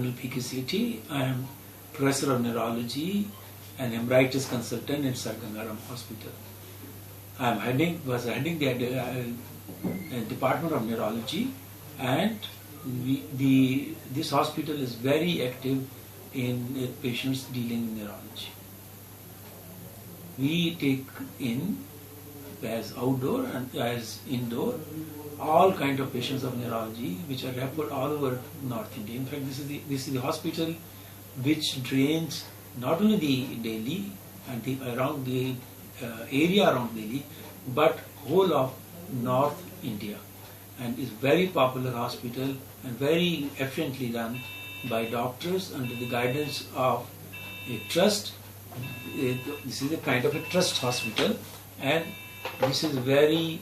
Colonel P.K. Sethi. I am Professor of Neurology and Emeritus Consultant in Sir Gangaram Hospital. I am was heading the Department of Neurology, and this hospital is very active in patients dealing with neurology. We take in as outdoor and as indoor all kind of patients of neurology which are referred all over North India. In fact, this is the hospital which drains not only the Delhi and around the area around Delhi, but whole of North India, and is very popular hospital and very efficiently run by doctors under the guidance of a trust. This is a kind of a trust hospital, and this is very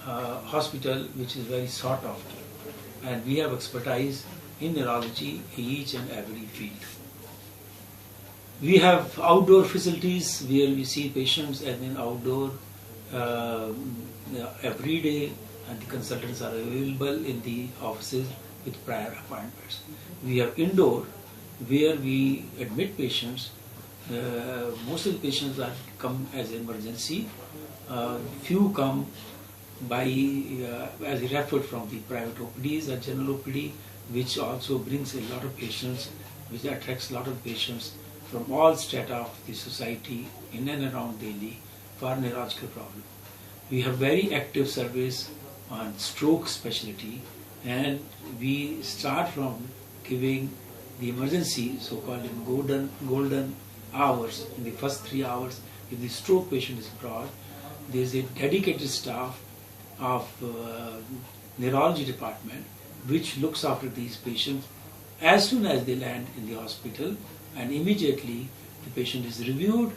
hospital which is very sought after, and we have expertise in neurology in each and every field. We have outdoor facilities where we see patients as in outdoor every day, and the consultants are available in the offices with prior appointments. We have indoor where we admit patients. Most of the patients are come as emergency. Few come by as referred from the private OPDs or general OPD, which also brings a lot of patients, which attracts a lot of patients from all strata of the society in and around Delhi for neurological problem. We have very active service on stroke specialty, and we start from giving the emergency, so-called golden hours. In the first 3 hours, if the stroke patient is brought, there is a dedicated staff of neurology department which looks after these patients as soon as they land in the hospital, and immediately the patient is reviewed,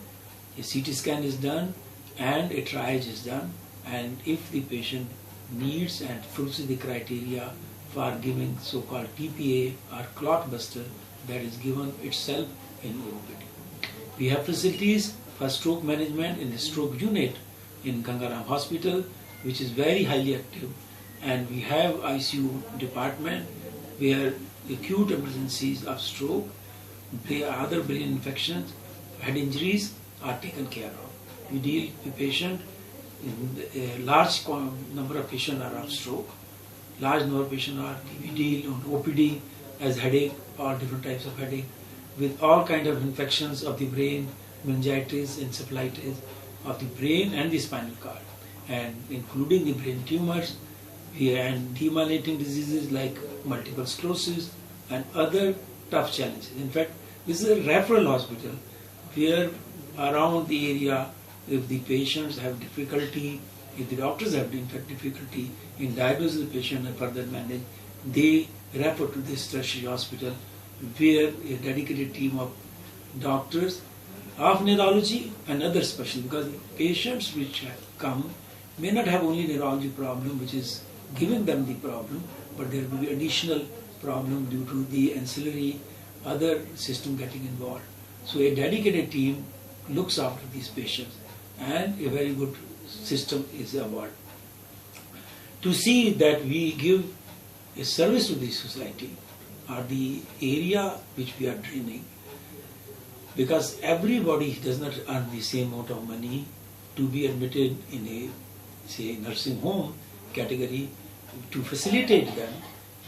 a CT scan is done, and a triage is done, and if the patient needs and fulfills the criteria for giving so-called TPA or clot buster, that is given itself in OPD. We have facilities for stroke management in the stroke unit in Gangaram Hospital, which is very highly active, and we have ICU department where acute emergencies of stroke, other brain infections, head injuries are taken care of. We deal with patient, a large number of patients are of stroke, large number of patients are, we deal on OPD as headache, all different types of headache, with all kind of infections of the brain, meningitis, encephalitis of the brain and the spinal cord, and including the brain tumors and demyelinating diseases like multiple sclerosis and other tough challenges. In fact, this is a referral hospital where around the area, if the patients have difficulty, if the doctors have difficulty in diagnosing the patient and further manage, they refer to this tertiary hospital where a dedicated team of doctors of neurology and other specialists, because patients which have come may not have only neurology problem which is giving them the problem, but there will be additional problem due to the ancillary other system getting involved. So a dedicated team looks after these patients, and a very good system is evolved. To see that we give a service to the society or the area which we are training, because everybody does not earn the same amount of money to be admitted in a, say, nursing home category. To facilitate them,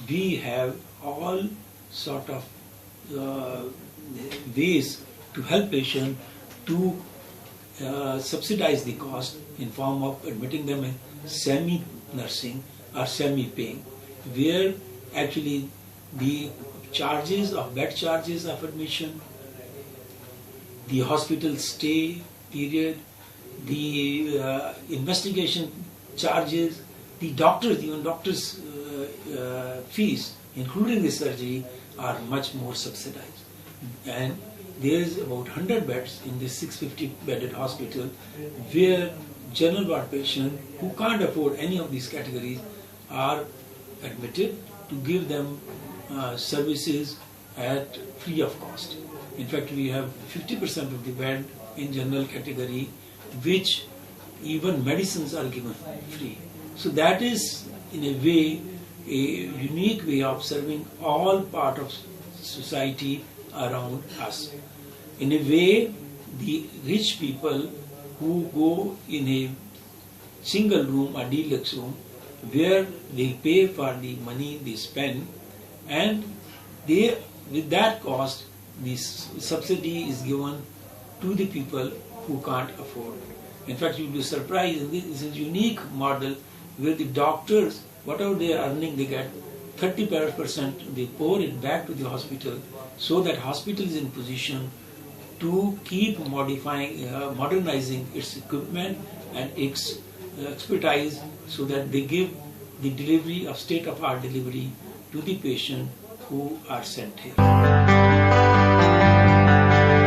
we have all sort of ways to help patient to subsidize the cost in form of admitting them in semi-nursing or semi-paying, where actually the charges of bed charges of admission, the hospital stay period, the investigation charges, the doctors, even doctors' fees, including the surgery, are much more subsidized. And there is about 100 beds in this 650-bedded hospital where general ward patients who can't afford any of these categories are admitted to give them services at free of cost. In fact, we have 50% of the bed in general category, which even medicines are given free. So that is, in a way, a unique way of serving all part of society around us. In a way, the rich people who go in a single room or deluxe room where they pay for the money they spend, and they, with that cost, this subsidy is given to the people who can't afford. In fact, you'll be surprised, this is a unique model where the doctors, whatever they are earning, they get 30%, they pour it back to the hospital, so that hospital is in position to keep modernizing its equipment and its expertise, so that they give the delivery of state-of-art delivery to the patient who are sent here.